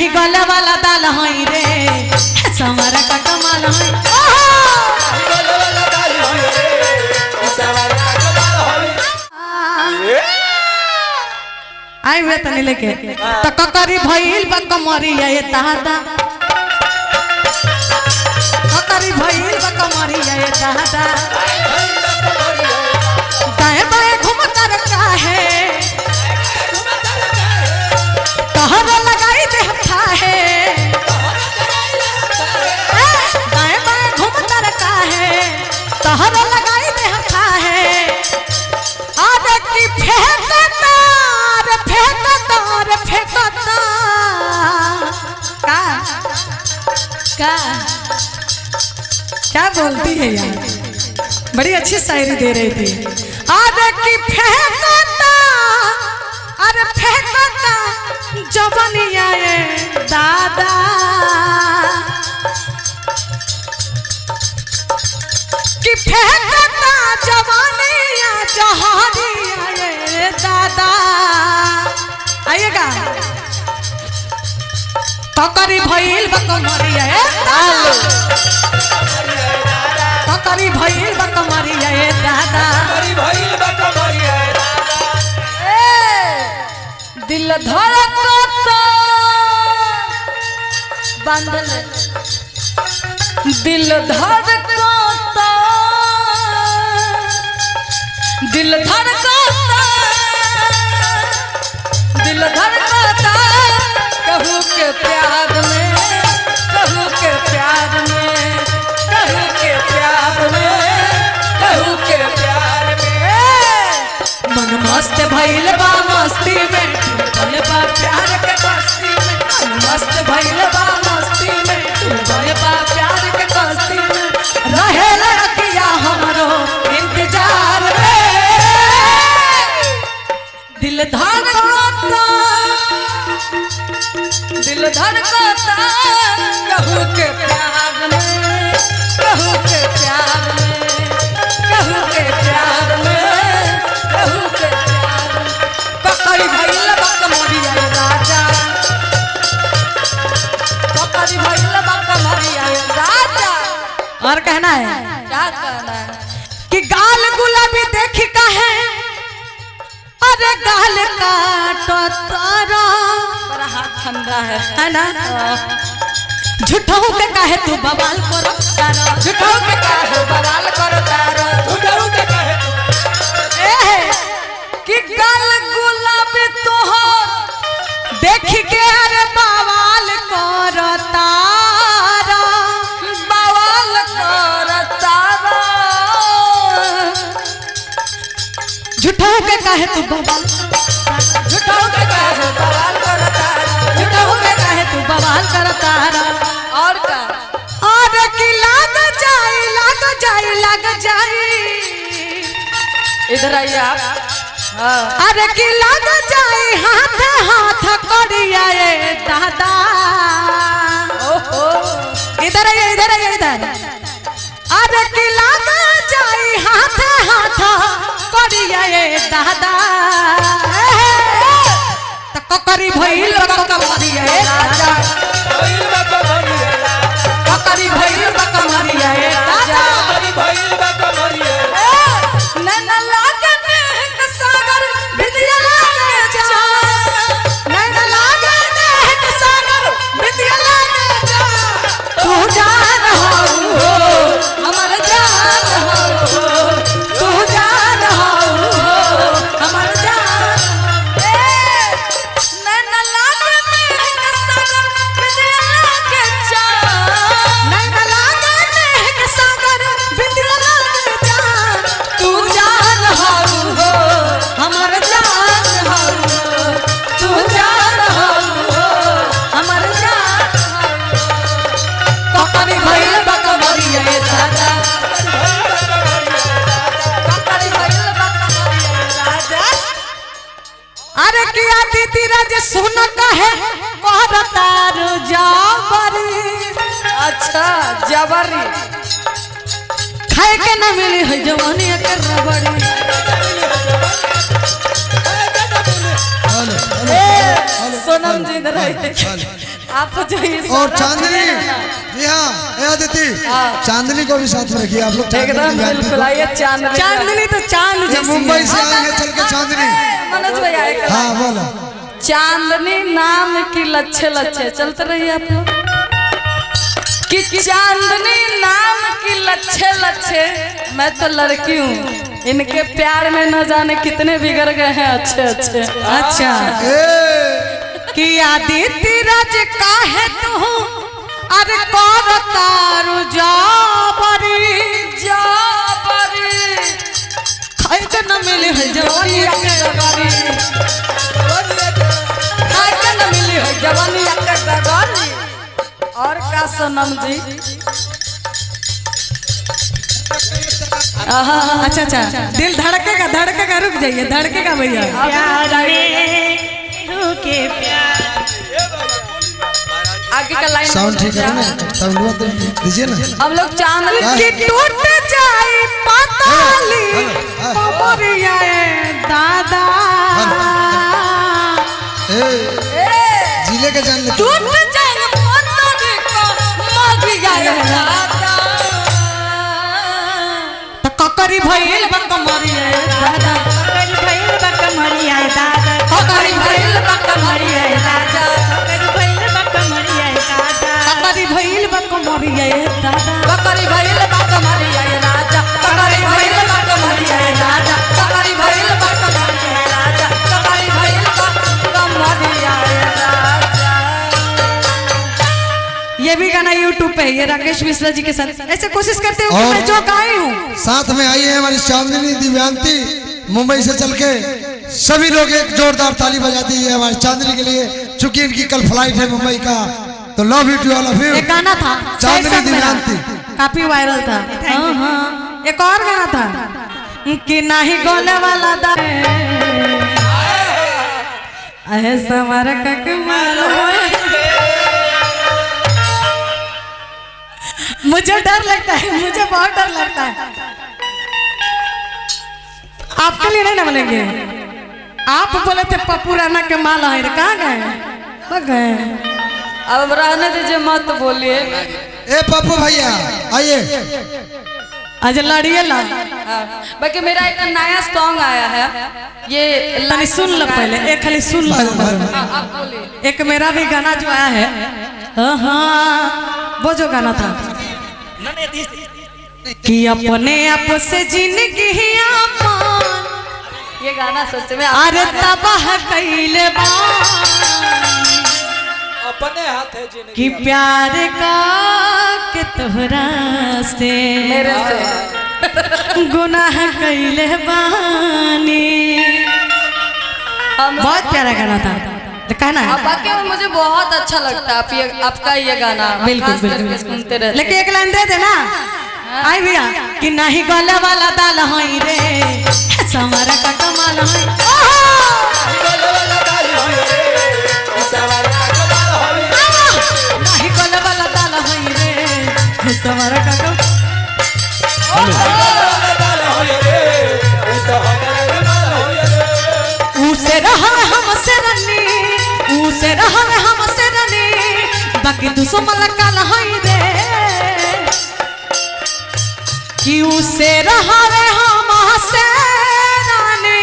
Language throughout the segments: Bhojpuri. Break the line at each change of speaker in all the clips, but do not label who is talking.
नहीं गले वाला दाल हई रे समारा का कमाल हई आई वे तनी लेके त ककरी भइल बा कमरिया ये दादा ककरी भइल बा कमरिया ये दादा दाएं बाएं घूमता रखा है कहर लगाई दे था है दाएं बाएं घूमता रखा है कहर लगाई दे था है आदे की फेंकता रे फेंकता क्या बोलती है यार बड़ी अच्छी शायरी दे रही थी आदे की फेंकता अरे फेंकता जवानिया ये दादा कि फेंकता जवानिया जहानिया ये दादा आइएगा ककरी भइल बकमरिया ए ककरी भइल बकमरिया ए दादा दिल धड़कता बांधल दिल धड़कता दिल धड़कता दिल धड़कता कहू के प्यार में कहू के प्यार में कहू के प्यार में कहू के प्यार में मन मस्त भइल बा मस्ती में डूबल बा प्यार के कश्ती में मन मस्त भइल बा मस्ती में डूबल बा प्यार के कश्ती में रहे लड़किया हमरो इंतजार में दिल धड़कता दिल धड़कता कहू के प्यार में कहू के प्यार में कहू के प्यार में कहू के प्यार में ककरी भइल बकमरिया राजा ककरी भइल बकमरिया राजा और कहना है क्या कहना है कि गाल गुलाबी देखी का है अरे गाल काटो तारा बड़ा हाथ ठंडा है ना झूठों के काहे तू बवाल करो तारा झूठों के काहे बवाल करो तारा झूठों के काहे ए कि गाल गुलाबी तो हो देख के अरे बवाल करो तारा बवाल करो तारा झूठों के काहे तू बवाल झूठों के काहे बवाल करता झूठों के काहे तू बवाल करता और का और की लाग जाए इधर आइए आप हाँ अरे की लाग जाए हाथ हाथ करिया ये दादा ओहो इधर आइए इधर अरे की लाग जाए हाथ हाथ करिया ये दादा त ककरी भइल बकमरिया ए दादा ककरी भइल बकमरिया ए दादा ककरी भइल बकमरिया नैना लागे नेक सागर विद्या लागे जा नैना लागे नेक सागर विद्या लागे जा तू जान हो हमर जान हो तू जान हो हमर जान नैना लागे नेक सागर विद्या लागे जा नैना लागे नेक सागर विद्या लागे जा तू जान हो हमर जान हो तू जान हो हमर जान हो ककरी भइल बकमरिया ए दादा ककरी भइल बकमरिया ए राजा अरे किया दीदी राज सुन कहे कहता जबरी अच्छा जबरी खाए के ना मिली है जवानी के रबड़ी सोनम जी इधर आप जो
और चांदनी, जी हाँ अदिति, चांदनी को भी साथ में रखिए आप लोग।
एकदम बिल्कुल आइए चांदनी। चांदनी तो चांद जैसी
मुंबई से आए हैं चल के चांदनी।
मनोज भाई आए।
हाँ बोलो।
चांदनी नाम की लच्छे लच्छे चलते रहिए आप लोग कि चांदनी नाम की लच्छे लच्छे। मैं तो लड़की हूँ, इनके प्यार में न जाने कितने बिगड़ गए हैं अच्छे अच्छे। अच्छा कि आदित्य राज का है तू, अरे कौन तारू जाबरी जाबरी खाई तो न मिली है जवानी के दगारी, खाई तो न मिली है जवानी के दगारी। और का सोनम जी। अच्छा अच्छा दिल धड़केगा धड़केगा, रुक जाइए धड़केगा भैया। के प्यार आगे का लाइन
साउंड ठीक है ना, साउंड दीजिए ना।
हम लोग चांदनी की टूट जाए पाताली कमरिया दादा
जिले के जान ले
टूट जाए पाताली कमरिया दादा तो ककरी भइल बा कमरिया दादा, ककरी भइल बा कमरिया दादा, ककरी भइल बा कमरिया दादा, ककरी भइल बा कमरिया दादा, ककरी भइल बा कमरिया दादा, ककरी भइल बा कमरिया राजा, ककरी भइल बा कमरिया राजा, ककरी भइल बा कमरिया राजा, ककरी भइल बा कमरिया राजा। ये भी गाना YouTube पे है, ये राकेश मिश्रा जी के साथ। ऐसे कोशिश करते हो कि मैं जो गाई हूँ।
साथ में आई है हमारी चांदनी दिव्यांती मुंबई से चल के। सभी लोग एक जोरदार ताली बजाती है हमारी चांदनी के लिए, चूंकि इनकी कल फ्लाइट है मुंबई का। तो love you to all of you.
एक गाना था
चांदनी दिव्यांती,
काफी वायरल था। हाँ एक और गाना था कि नहीं गोले वाला दा ऐसा मारा का कमाल। मुझे डर लगता है, मुझे बहुत डर लगता है। आपके लिए नहीं ना बोलेंगे। आप बोले थे पप्पू राणा के माल है, कहाँ गए? अब रहने दीजिए, मत बोलिए।
ए पप्पू भैया आइए।
आज लड़िए ला। बाकी मेरा एक नया सॉन्ग आया है, ये तनी सुन लो पहले, एक खाली सुन लो। एक मेरा भी गाना जो आया है, हाँ वो जो गाना था कि अपने आप से जिंदगी ये गाना सच में अरे तबाह कैले
अपने हाथ है
कि प्यार का के तोहरा से मेरे से गुनाह कैले बानी। बहुत प्यारा गाना था, कहना है। बाकी मुझे बहुत अच्छा लगता है आपका ये गाना, बिल्कुल बिल्कुल सुनते रहते। लेकिन एक लाइन दे देना आई भैया कि नहीं गले वाला दाल हई रे समारा का कमाल हई, नहीं गले वाला दाल हई रे समारा का उसे रहा हमसे रनी, उसे रहा हमसे रनी, बाकी दुश्मन काल हई रे कि उसे रहा हमसे रनी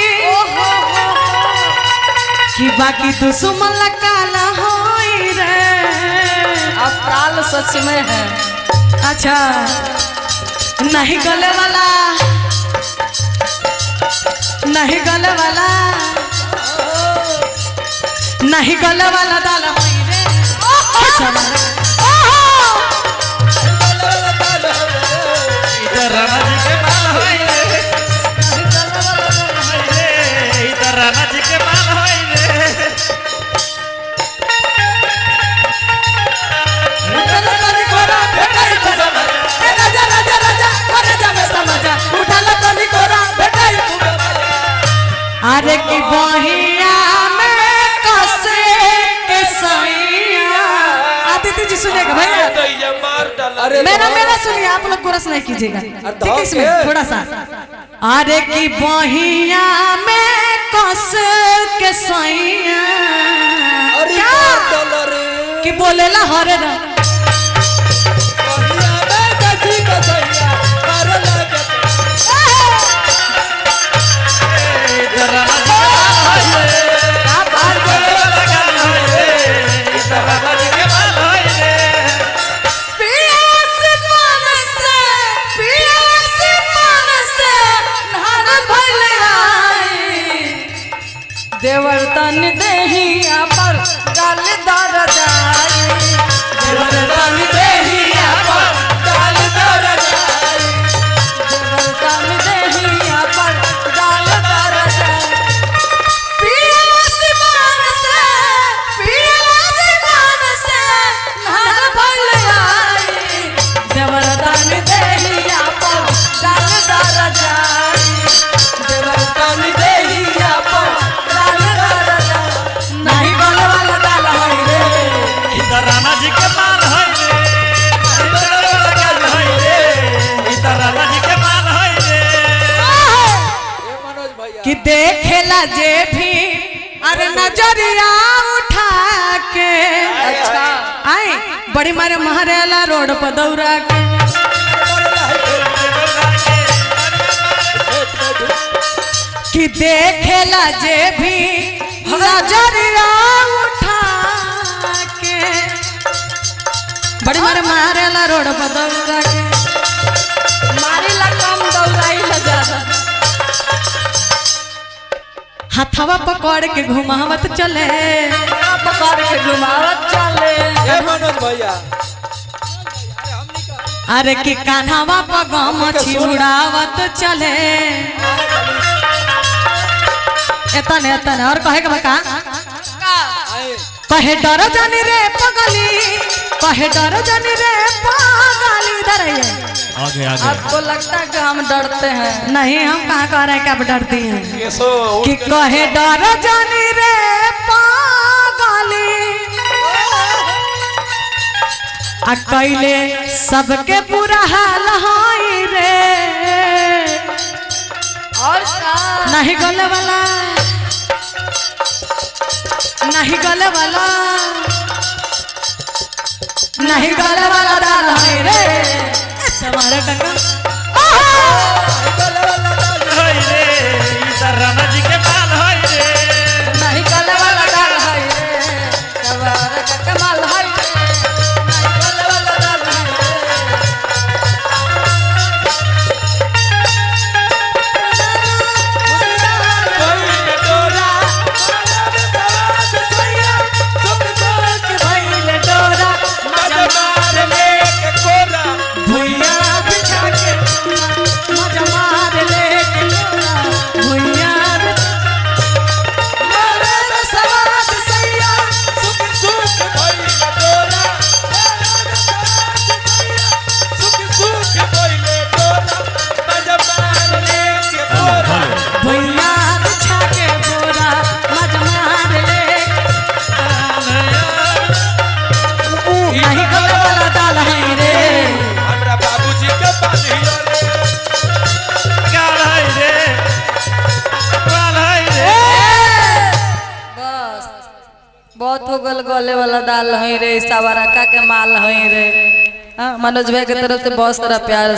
कि बाकी दुश्मन काल हई रे। अब ताल सच में है। अच्छा नहीं गले वाला, नहीं गले वाला, नहीं गले वाला दाल हई रे समारा। इधर राणा जी के माल हई रे, इधर राणा जी के माल हई रे। अरे की बहिया में कसे के सैया। आदित्य जी सुनेगा भैया, मेरा सुनिए, आप लोग कोरस नहीं कीजिएगा ठीक है इसमें थोड़ा सा। अरे की बहिया में कस के सैया कि बोलेला हरे राम
कहिया में गजी गजैया कर लगे
देवर तन देहिया पर डाल दर जाई देवर तन देहिया पर डाल दर जाई देवर तन देहिया पर डाल दर जाई पिया आसमान से नहर भइल आई देवर तन देहिया पर डाल दर जाई देवर तन देहिया पर
राणा जी के माल है रे राणा जी के माल है रे
मनोज भैया
कि देखेला जे भी अरे नजरिया उठा के अच्छा आई बड़ी मारे महरेला रोड पर दौड़ा के कि देखेला जे भी नजरिया उठा के बड़ी मारे मारेला रोड पर दौड़ा के मारेला कम दौड़ाई ला ज्यादा हथवा पकड़ के घुमावत चले पकड़ के घुमावत चले
ए मनोज भैया
अरे कि कान्हावा पर गम छिड़ावत चले एतने एतने और कहे के बका कहे डर जानी रे पगली कहे डर जानी रे पगली इधर आइए
आगे आगे
आपको लगता है कि हम डरते हैं नहीं हम कहाँ कह रहे हैं कि आप डरती हैं
ये सो
कि कहे डर जानी रे पगली आ कैले सबके बुरा हाल होई रे और नहीं गले वाला नहीं गले वाला नहीं गले वाला डाल है रे हमारे टका
है रे राणा जी के माल है रे
नहीं गले वाला डाल है रे हमारे टका माल है रे नहीं गले वाला डाल है बहुत हो गल गले वाला दाल है रे सवारा का के माल है रे। हाँ मनोज भाई की तरफ से बहुत सारा प्यार।